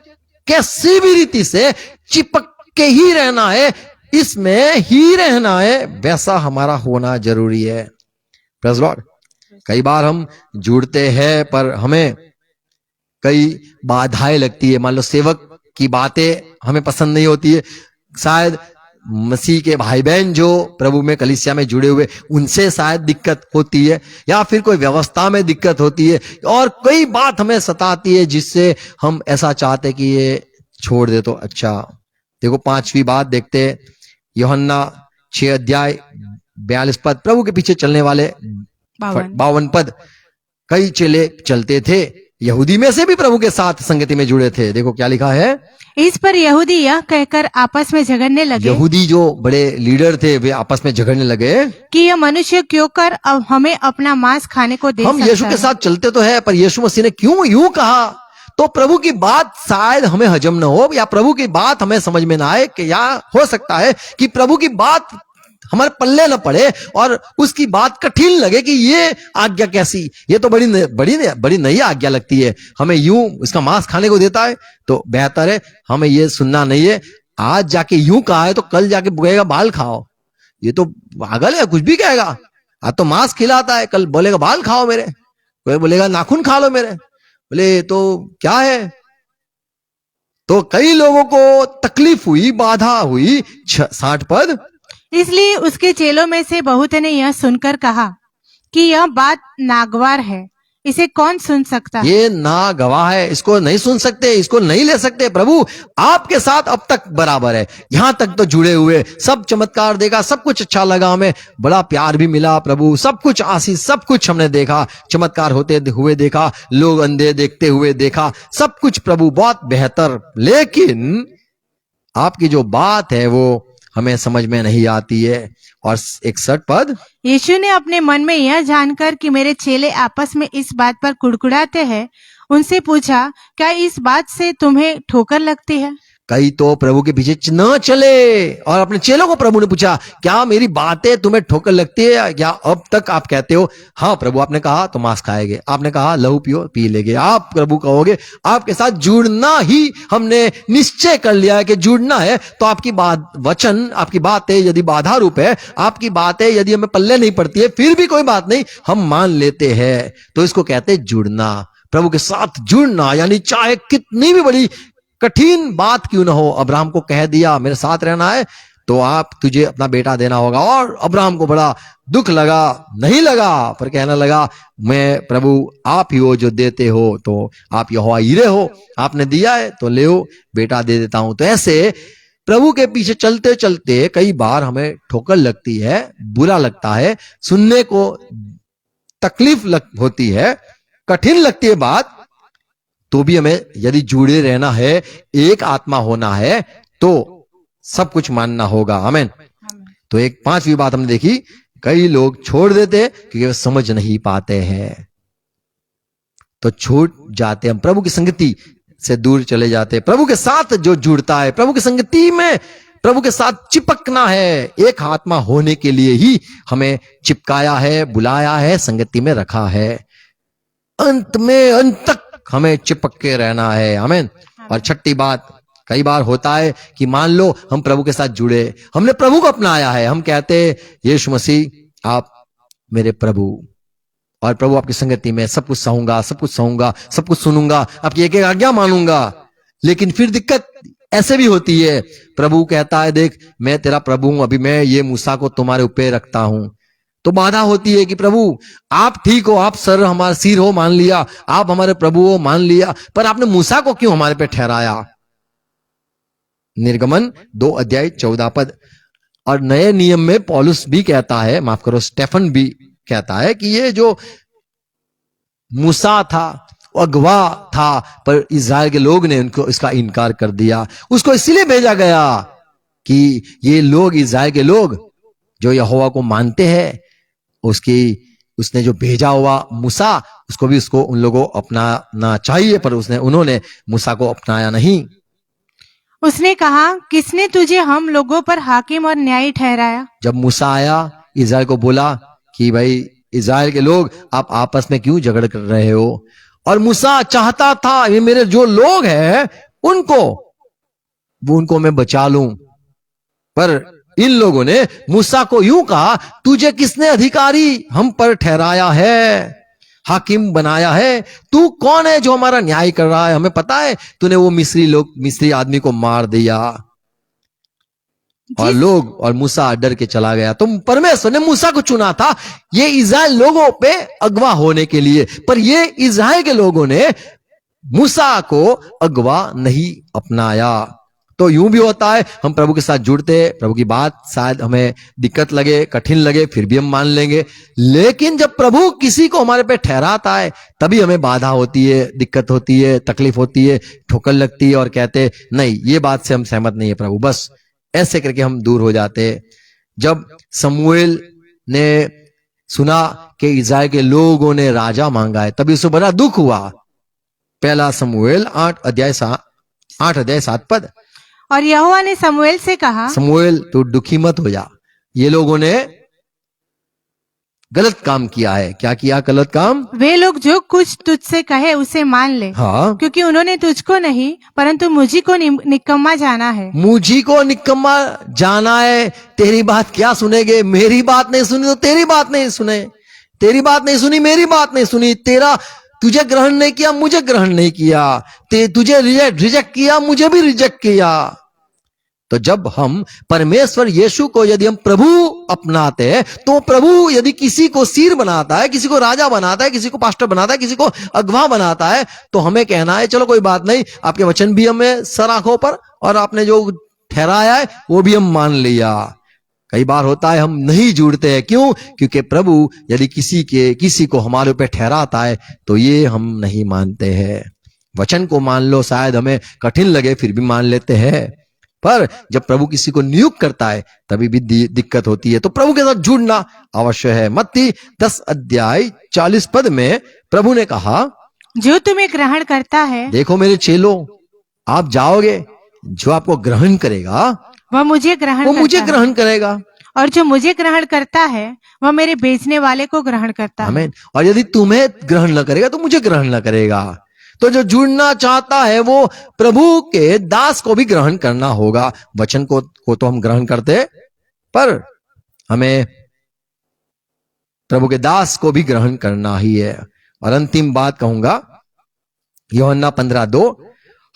कैसी भी रीति से चिपक के ही रहना है, इसमें ही रहना है, वैसा हमारा होना जरूरी है। Praise Lord. कई बार हम जुड़ते हैं पर हमें कई बाधाएं लगती है। मान लो सेवक की बातें हमें पसंद नहीं होती है, शायद मसीह के भाई बहन जो प्रभु में कलीसिया में जुड़े हुए उनसे शायद दिक्कत होती है, या फिर कोई व्यवस्था में दिक्कत होती है, और कई बात हमें सताती है जिससे हम ऐसा चाहते कि ये छोड़ दे तो अच्छा। देखो 5वीं बात देखते हैं, यूहन्ना 6 अध्याय 42 पद, प्रभु के पीछे चलने वाले 52 पद। कई चेले चलते थे, यहूदी में से भी प्रभु के साथ संगति में जुड़े थे। देखो क्या लिखा है,
इस पर यहूदी यह कहकर आपस में झगड़ने लगे
यहूदी जो बड़े लीडर थे वे आपस में झगड़ने लगे
कि यह मनुष्य क्यों कर अब हमें अपना मांस खाने को दे
हम
सकता
यीशु के
है।
साथ चलते तो है, पर यीशु मसीह ने क्यों यूं कहा? तो प्रभु की बात शायद हमें हजम न हो, या प्रभु की बात हमें समझ में ना आए, कि या हो सकता है कि प्रभु की बात हमारे पल्ले न पड़े और उसकी बात कठिन लगे कि ये आज्ञा कैसी, ये तो बड़ी नई आज्ञा लगती है, हमें यूं इसका मांस खाने को देता है, तो बेहतर है हमें ये सुनना नहीं है। आज जाके यूं कहा है तो कल जाके बोलेगा बाल खाओ, ये तो पागल है, कुछ भी कहेगा। आज तो मांस खिलाता है, कल बोलेगा बाल खाओ मेरे, कोई बोलेगा नाखून खा लो मेरे, बोले तो क्या है। तो कई लोगों को तकलीफ हुई, बाधा हुई। 60 पद,
इसलिए उसके चेलों में से बहुत ने यह सुनकर कहा कि यह बात नागवार है, इसे कौन सुन सकता है।
ये ना गवाह है, इसको नहीं सुन सकते, इसको नहीं ले सकते। प्रभु आपके साथ अब तक बराबर है, यहां तक तो जुड़े हुए, सब चमत्कार देखा, सब कुछ अच्छा लगा, हमें बड़ा प्यार भी मिला प्रभु, सब कुछ आशीष, सब कुछ हमने देखा, चमत्कार होते हुए देखा, लोग अंधे देखते हुए देखा, सब कुछ प्रभु बहुत बेहतर। लेकिन आपकी जो बात है वो हमें समझ में नहीं आती है। और 61 पद,
यीशु ने अपने मन में यह जानकर कि मेरे चेले आपस में इस बात पर कुड़कुड़ाते हैं, उनसे पूछा, क्या इस बात से तुम्हें ठोकर लगती है?
कई तो प्रभु के पीछे न चले, और अपने चेलों को प्रभु ने पूछा, क्या मेरी बातें तुम्हें ठोकर लगती है? क्या अब तक आप कहते हो हाँ प्रभु आपने कहा तो मांस खाएंगे, आपने कहा लहू पियो पी लेंगे, आप प्रभु कहोगे आपके साथ जुड़ना ही हमने निश्चय कर लिया है कि जुड़ना है, तो आपकी बात वचन, आपकी बातें यदि बाधा रूप है, आपकी बातें यदि हमें पल्ले नहीं पड़ती है, फिर भी कोई बात नहीं, हम मान लेते हैं। तो इसको कहते हैं जुड़ना, प्रभु के साथ जुड़ना, यानी चाहे कितनी भी बड़ी कठिन बात क्यों ना हो। अब्राहम को कह दिया मेरे साथ रहना है तो आप तुझे अपना बेटा देना होगा, और अब्राहम को बड़ा दुख लगा, नहीं लगा, पर कहने लगा मैं प्रभु आप ही हो जो देते हो, तो आप यहोवा यीरे हो, आपने दिया है तो ले बेटा दे देता हूं। तो ऐसे प्रभु के पीछे चलते चलते कई बार हमें ठोकर लगती है, बुरा लगता है, सुनने को तकलीफ होती है, कठिन लगती है बात, तो भी हमें यदि जुड़े रहना है, एक आत्मा होना है, तो सब कुछ मानना होगा। आमीन। तो एक 5वीं बात हमने देखी, कई लोग छोड़ देते क्योंकि वे समझ नहीं पाते हैं, तो छूट जाते, हम प्रभु की संगति से दूर चले जाते। प्रभु के साथ जो जुड़ता है, प्रभु की संगति में प्रभु के साथ चिपकना है, एक आत्मा होने के लिए ही हमें चिपकाया है, बुलाया है, संगति में रखा है, अंत में अंत तक हमें चिपक के रहना है। आमीन। और 6ठी बात, कई बार होता है कि मान लो हम प्रभु के साथ जुड़े, हमने प्रभु को अपनाया है, हम कहते यीशु मसीह आप मेरे प्रभु, और प्रभु आपकी संगति में सब कुछ सहूंगा, सब कुछ सहूंगा, सब कुछ सुनूंगा, आपकी एक एक आज्ञा मानूंगा। लेकिन फिर दिक्कत ऐसे भी होती है, प्रभु कहता है देख मैं तेरा प्रभु हूं, अभी मैं ये मूसा को तुम्हारे ऊपर रखता हूं, तो बाधा होती है कि प्रभु आप ठीक हो, आप सर हमारा सिर हो मान लिया, आप हमारे प्रभु हो मान लिया, पर आपने मूसा को क्यों हमारे पे ठहराया। निर्गमन 2 अध्याय 14 पद। और नए नियम में पौलुस भी कहता है, माफ करो स्टेफन भी कहता है कि ये जो मूसा था अगवा था, पर इस्राएल के लोग ने उनको इसका इनकार कर दिया, उसको इसलिए भेजा गया कि ये लोग, इस्राएल के लोग जो यहोवा को मानते हैं, उसने जो भेजा हुआ मूसा, उसको भी उन लोगों को अपनाना चाहिए, पर उन्होंने मूसा को अपनाया नहीं।
उसने कहा, किसने तुझे हम लोगों पर हाकिम और न्यायी ठहराया?
जब मूसा आया, इस्राएल को बोला कि भाई इस्राएल के लोग आप आपस में क्यों झगड़ कर रहे हो, और मूसा चाहता था ये मेरे जो लोग हैं उनको मैं बचा लूं, पर इन लोगों ने मूसा को यूं कहा, तुझे किसने अधिकारी हम पर ठहराया है, हाकिम बनाया है? तू कौन है जो हमारा न्याय कर रहा है? हमें पता है तूने वो मिस्री आदमी को मार दिया। और मूसा डर के चला गया। तो परमेश्वर ने मूसा को चुना था ये इस्राएल लोगों पे अगवा होने के लिए, पर ये इस्राएल के लोगों ने मूसा को अगवा नहीं अपनाया। तो यूं भी होता है, हम प्रभु के साथ जुड़ते हैं, प्रभु की बात शायद हमें दिक्कत लगे, कठिन लगे, फिर भी हम मान लेंगे, लेकिन जब प्रभु किसी को हमारे पे ठहराता है तभी हमें बाधा होती है, दिक्कत होती है, तकलीफ होती है, ठोकर लगती है और कहते हैं नहीं ये बात से हम सहमत नहीं है प्रभु, बस ऐसे करके हम दूर हो जाते। जब समूएल ने सुना कि इस्राएल के लोगों ने राजा मांगा है तभी उसे बड़ा दुख हुआ। पहला समूएल 8 अध्याय 7 पद।
और यहोवा ने समूएल से कहा,
समूएल तू दुखी मत हो जा, ये लोगों ने गलत काम किया है। क्या किया गलत काम?
वे लोग जो कुछ तुझसे कहे उसे मान ले,
हाँ,
क्योंकि उन्होंने तुझको नहीं परंतु मुझी को निकम्मा जाना है।
मुझी को निकम्मा जाना है। तेरी बात क्या सुनेगे? मेरी बात नहीं सुनी तो तेरी बात नहीं सुने, तेरी बात नहीं सुनी मेरी बात नहीं सुनी, तुझे ग्रहण नहीं किया मुझे ग्रहण नहीं किया, तुझे रिजेक्ट किया मुझे भी रिजेक्ट किया। तो जब हम परमेश्वर यीशु को यदि हम प्रभु अपनाते हैं, तो प्रभु यदि किसी को सिर बनाता है, किसी को राजा बनाता है, किसी को पास्टर बनाता है, किसी को अगवा बनाता है, तो हमें कहना है चलो कोई बात नहीं, आपके वचन भी हमें सर आंखों पर और आपने जो ठहराया है वो भी हम मान लिया। कई बार होता है हम नहीं जुड़ते हैं, क्यों? क्योंकि प्रभु यदि किसी को हमारे ऊपर ठहराता है तो ये हम नहीं मानते हैं। वचन को मान लो, शायद हमें कठिन लगे फिर भी मान लेते हैं, पर जब प्रभु किसी को नियुक्त करता है तभी भी दिक्कत होती है। तो प्रभु के साथ जुड़ना अवश्य है। मत्ती 10 अध्याय 40 पद में प्रभु ने कहा,
जो तुम्हें ग्रहण करता है,
देखो मेरे चेलों, आप जाओगे, जो आपको ग्रहण करेगा
वह मुझे ग्रहण
करेगा,
और जो मुझे ग्रहण करता है वह मेरे भेजने वाले को ग्रहण करता है।
आमीन। और यदि तुम्हें ग्रहण न करेगा तो मुझे ग्रहण न करेगा। तो जो जुड़ना चाहता है वो प्रभु के दास को भी ग्रहण करना होगा। वचन को तो हम ग्रहण करते, पर हमें प्रभु के दास को भी ग्रहण करना ही है। और अंतिम बात कहूंगा, यूहन्ना 15:2,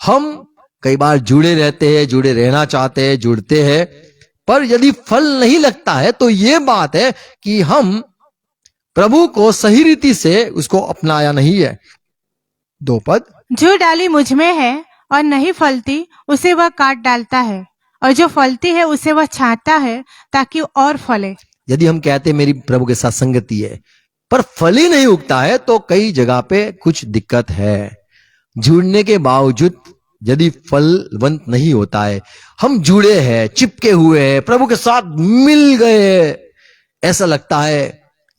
हम कई बार जुड़े रहते हैं, जुड़े रहना चाहते हैं, जुड़ते हैं, पर यदि फल नहीं लगता है तो यह बात है कि हम प्रभु को सही रीति से उसको अपनाया नहीं है। 2 पद।
जो डाली मुझ में है और नहीं फलती उसे वह काट डालता है, और जो फलती है उसे वह छांटता है ताकि और फले।
यदि हम कहते मेरी प्रभु के साथ संगति है पर फल ही नहीं उगता है तो कई जगह पे कुछ दिक्कत है। जुड़ने के बावजूद यदि फलवंत नहीं होता है, हम जुड़े हैं, चिपके हुए हैं, प्रभु के साथ मिल गए, ऐसा लगता है,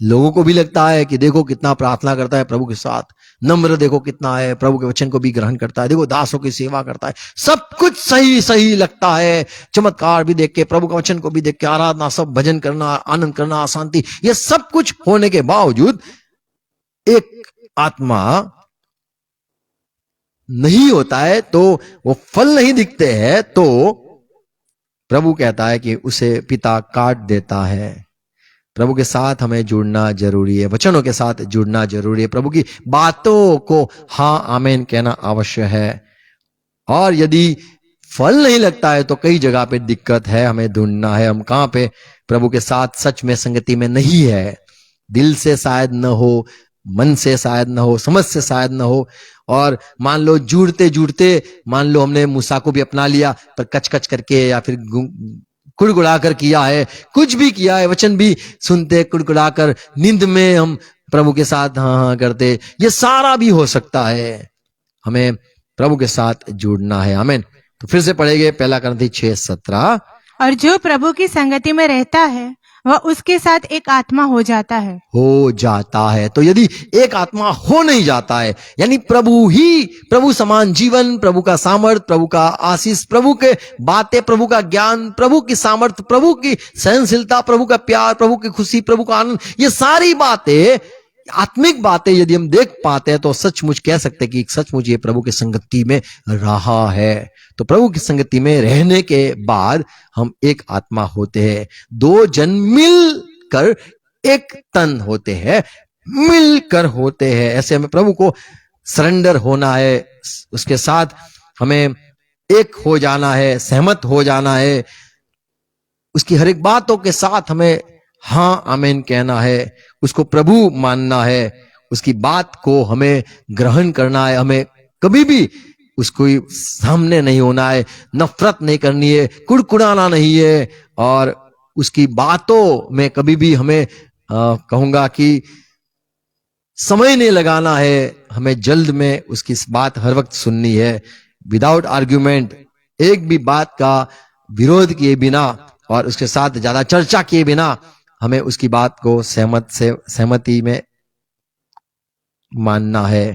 लोगों को भी लगता है कि देखो कितना प्रार्थना करता है प्रभु के साथ, नम्र देखो कितना है, प्रभु के वचन को भी ग्रहण करता है, देखो दासों की सेवा करता है, सब कुछ सही सही लगता है, चमत्कार भी देख के, प्रभु का वचन को भी देख के, आराधना, सब भजन करना, आनंद करना, शांति, ये सब कुछ होने के बावजूद एक आत्मा नहीं होता है, तो वो फल नहीं दिखते हैं, तो प्रभु कहता है कि उसे पिता काट देता है। प्रभु के साथ हमें जुड़ना जरूरी है, वचनों के साथ जुड़ना जरूरी है, प्रभु की बातों को हाँ आमीन कहना आवश्यक है। और यदि फल नहीं लगता है तो कई जगह पे दिक्कत है, हमें ढूंढना है हम कहां पे प्रभु के साथ सच में संगति में नहीं है। दिल से शायद न हो, मन से शायद न हो, समझ से शायद न हो, और मान लो जुड़ते जुड़ते मान लो हमने मूसा को भी अपना लिया पर कच कच करके या फिर कुड़कुड़ा कर किया है, कुछ भी किया है, वचन भी सुनते कुड़कुड़ा कर, नींद में हम प्रभु के साथ हाँ हाँ करते, ये सारा भी हो सकता है। हमें प्रभु के साथ जुड़ना है, आमीन। तो फिर से पढ़ेंगे 1 कुरिन्थी 6:17।
और जो प्रभु की संगति में रहता है वह उसके साथ एक आत्मा हो जाता है।
हो जाता है। तो यदि एक आत्मा हो नहीं जाता है, यानी प्रभु समान जीवन, प्रभु का सामर्थ, प्रभु का आशीष, प्रभु के बातें, प्रभु का ज्ञान, प्रभु की सामर्थ, प्रभु की सहनशीलता, प्रभु का प्यार, प्रभु की खुशी, प्रभु का आनंद, ये सारी बातें, आत्मिक बातें यदि हम देख पाते हैं तो सचमुच कह सकते हैं कि सचमुच ये प्रभु की संगति में रहा है। तो प्रभु की संगति में रहने के बाद हम एक आत्मा होते हैं। दो जन मिलकर एक तन होते हैं, मिलकर होते हैं। ऐसे हमें प्रभु को सरेंडर होना है, उसके साथ हमें एक हो जाना है, सहमत हो जाना है, उसकी हर एक बातों के साथ हमें हाँ आमीन कहना है, उसको प्रभु मानना है, उसकी बात को हमें ग्रहण करना है, हमें कभी भी उसको सामने नहीं होना है, नफरत नहीं करनी है, कुड़कुड़ाना नहीं है, और उसकी बातों में कभी भी हमें कहूंगा कि समय नहीं लगाना है, हमें जल्द में उसकी बात हर वक्त सुननी है, विदाउट आर्ग्यूमेंट, एक भी बात का विरोध किए बिना और उसके साथ ज्यादा चर्चा किए बिना हमें उसकी बात को सहमति में मानना है।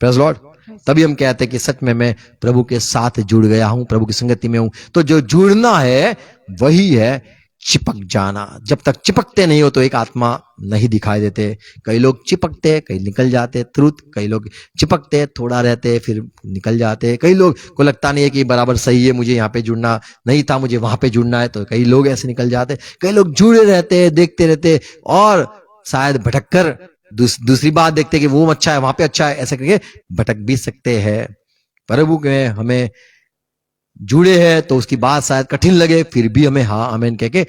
Praise Lord. तभी हम कहते हैं कि सच में मैं प्रभु के साथ जुड़ गया हूं, प्रभु की संगति में हूं। तो जो जुड़ना है वही है चिपक जाना। जब तक चिपकते नहीं हो तो एक आत्मा नहीं दिखाई देते। कई लोग चिपकते, कई निकल जाते तुरंत, कई लोग चिपकते थोड़ा रहते फिर निकल जाते, कई लोग को लगता नहीं है कि बराबर सही है, मुझे यहाँ पे जुड़ना नहीं था, मुझे वहां पे जुड़ना है, तो कई लोग ऐसे निकल जाते। कई लोग जुड़े रहते, देखते रहते और शायद भटक कर दूसरी बात देखते कि वो अच्छा है, वहां पे अच्छा है, ऐसे करके भटक भी सकते हैं। प्रभु में हमें जुड़े हैं तो उसकी बात शायद कठिन लगे, फिर भी हमें हाँ आमीन कह के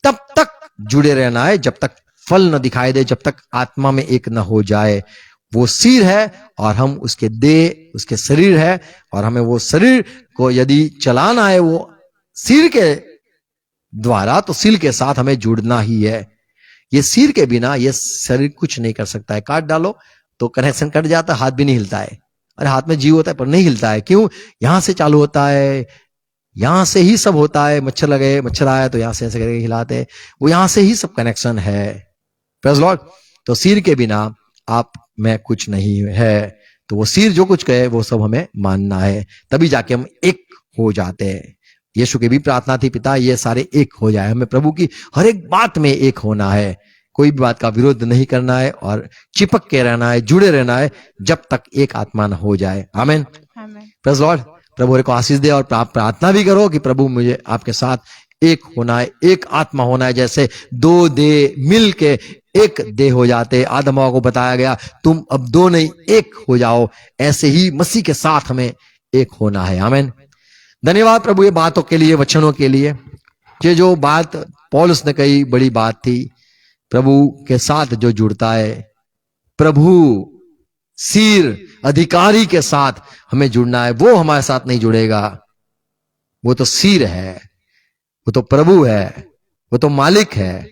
तब तक जुड़े रहना है जब तक फल न दिखाई दे, जब तक आत्मा में एक न हो जाए। वो सिर है और हम उसके देह, उसके शरीर है, और हमें वो शरीर को यदि चलाना है वो सिर के द्वारा, तो सिर के साथ हमें जुड़ना ही है। ये सिर के बिना ये शरीर कुछ नहीं कर सकता है। काट डालो तो कनेक्शन कट जाता है, हाथ भी नहीं हिलता है। अरे हाथ में जीव होता है पर नहीं हिलता है, क्यों? यहां से चालू होता है, यहां से ही सब होता है। मच्छर लगे, मच्छर आया तो यहां से ऐसे करके हिलाते हैं, वो यहां से ही सब कनेक्शन है। Praise Lord. तो सिर के बिना आप में कुछ नहीं है, तो वो सिर जो कुछ कहे वो सब हमें मानना है, तभी जाके हम एक हो जाते हैं। यीशु की भी प्रार्थना थी, पिता ये सारे एक हो जाए। हमें प्रभु की हर एक बात में एक होना है, कोई भी बात का विरोध नहीं करना है और चिपक के रहना है, जुड़े रहना है जब तक एक आत्मा न हो जाए। आमीन। Praise Lord. प्रभु को आशीष दे, और प्रार्थना भी करो कि प्रभु मुझे आपके साथ एक होना है, एक आत्मा होना है। जैसे दो देह मिल के एक देह हो जाते, आदम हव्वा को बताया गया तुम अब दो नहीं एक हो जाओ, ऐसे ही मसीह के साथ हमें एक होना है। आमीन। धन्यवाद प्रभु ये बातों के लिए, वचनों के लिए। ये जो बात पौलुस ने कही बड़ी बात थी। प्रभु के साथ जो जुड़ता है, प्रभु सिर अधिकारी के साथ हमें जुड़ना है, वो हमारे साथ नहीं जुड़ेगा। वो तो सिर है, वो तो प्रभु है, वो तो मालिक है।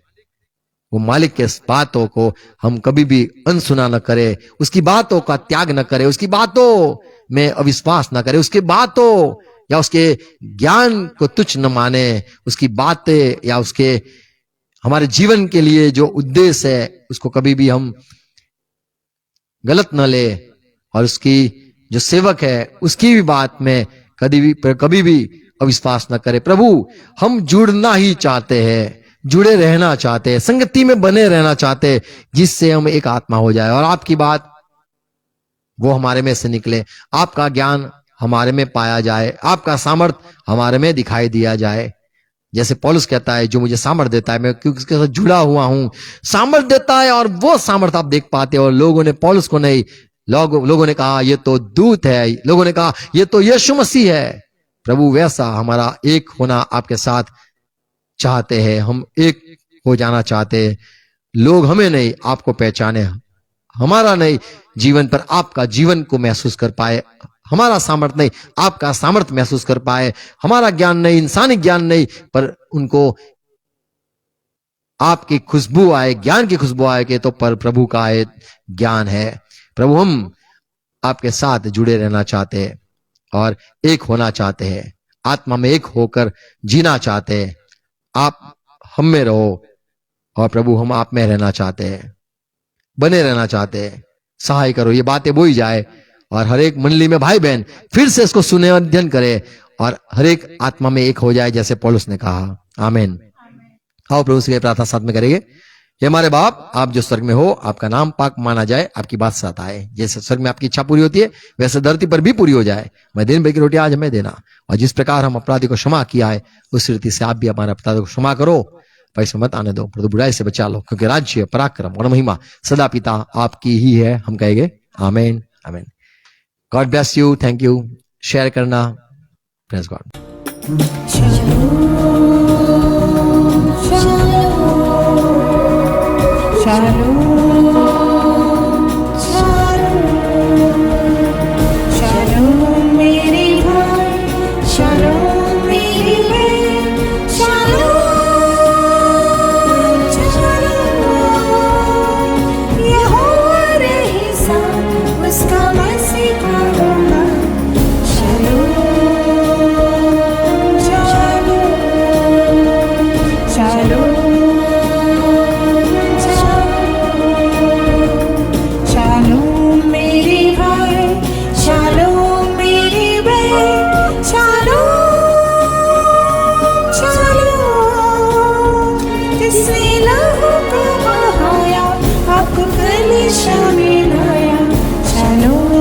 वो मालिक के बातों को हम कभी भी अनसुना न करें, उसकी बातों का त्याग न करें, उसकी बातों में अविश्वास न करें, उसकी बातों या उसके ज्ञान को तुच्छ न माने, उसकी बातें या उसके हमारे जीवन के लिए जो उद्देश्य है उसको कभी भी हम गलत न ले, और उसकी जो सेवक है उसकी भी बात में कभी भी अविश्वास न करे। प्रभु हम जुड़ना ही चाहते हैं, जुड़े रहना चाहते हैं, संगति में बने रहना चाहते हैं, जिससे हम एक आत्मा हो जाए और आपकी बात वो हमारे में से निकले, आपका ज्ञान हमारे में पाया जाए, आपका सामर्थ हमारे में दिखाई दिया जाए। जैसे पौलुस कहता है जो मुझे सामर्थ देता है, मैं क्योंकि उसके साथ जुड़ा हुआ हूं, सामर्थ देता है, और वो सामर्थ आप देख पाते हो। लोगों ने पौलुस को नहीं, लोगों ने कहा ये तो दूत है, लोगों ने कहा ये तो यीशु मसीह है। प्रभु वैसा हमारा एक होना आपके साथ चाहते हैं, हम एक हो जाना चाहते हैं। लोग हमें नहीं आपको पहचाने, हमारा नहीं जीवन पर आपका जीवन को महसूस कर पाए, हमारा सामर्थ नहीं आपका सामर्थ्य महसूस कर पाए, हमारा ज्ञान नहीं, इंसानी ज्ञान नहीं, पर उनको आपकी खुशबू आए, ज्ञान की खुशबू आए कि तो पर प्रभु का ज्ञान है। प्रभु हम आपके साथ जुड़े रहना चाहते हैं और एक होना चाहते हैं, आत्मा में एक होकर जीना चाहते हैं। आप हम में रहो, और प्रभु हम आप में रहना चाहते हैं, बने रहना चाहते हैं। सहाय करो, ये बातें बोई जाए और हर एक मंडली में भाई बहन फिर से इसको सुने और अध्ययन करे और हर एक आत्मा में एक हो जाए, जैसे पौलुस ने कहा। आमीन। आओ प्रभु से प्रार्थना साथ में करेंगे। हे हमारे बाप, आप जो स्वर्ग में हो, आपका नाम पाक माना जाए, आपकी बात साथ आए। जैसे स्वर्ग में आपकी इच्छा पूरी होती है, वैसे धरती पर भी पूरी हो जाए। मैं दिन भर की रोटी आज हमें देना, और जिस प्रकार हम अपराधी को क्षमा किया है, उस रीति से आप भी हमारे अपराधी को क्षमा करो। पर इसमें मत आने दो, परंतु बुराई से बचा लो, क्योंकि राज्य, पराक्रम और महिमा सदा पिता आपकी ही है। हम कहेंगे आमीन, आमीन। God bless you. Thank you. Share करना। Praise God.
Shalom मेरे भाई, shalom मेरी बहन, shalom, shalom। यहोवा रहे साथ, उसका मसीह का होगा। Shalom, shalom, shalom। Shalom मेरे भाई, shalom मेरी बहन, shalom, shalom। जिसने लहू को बहाया, आपको कलीसिया में लाया। Shalom,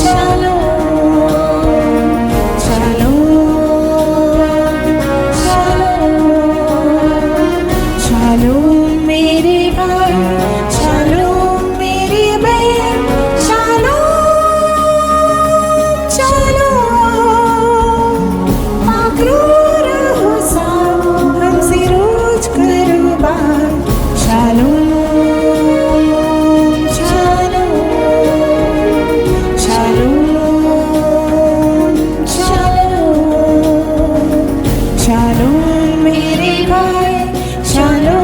shalom, shalom, shalom। Shalom मेरे भाई, shalom मेरी बहन, shalom, shalom। मगरूर हो साथ, हमसे रोज करो बात। Shalom, shalom, shalom, shalom। Shalom मेरे भाई, shalom।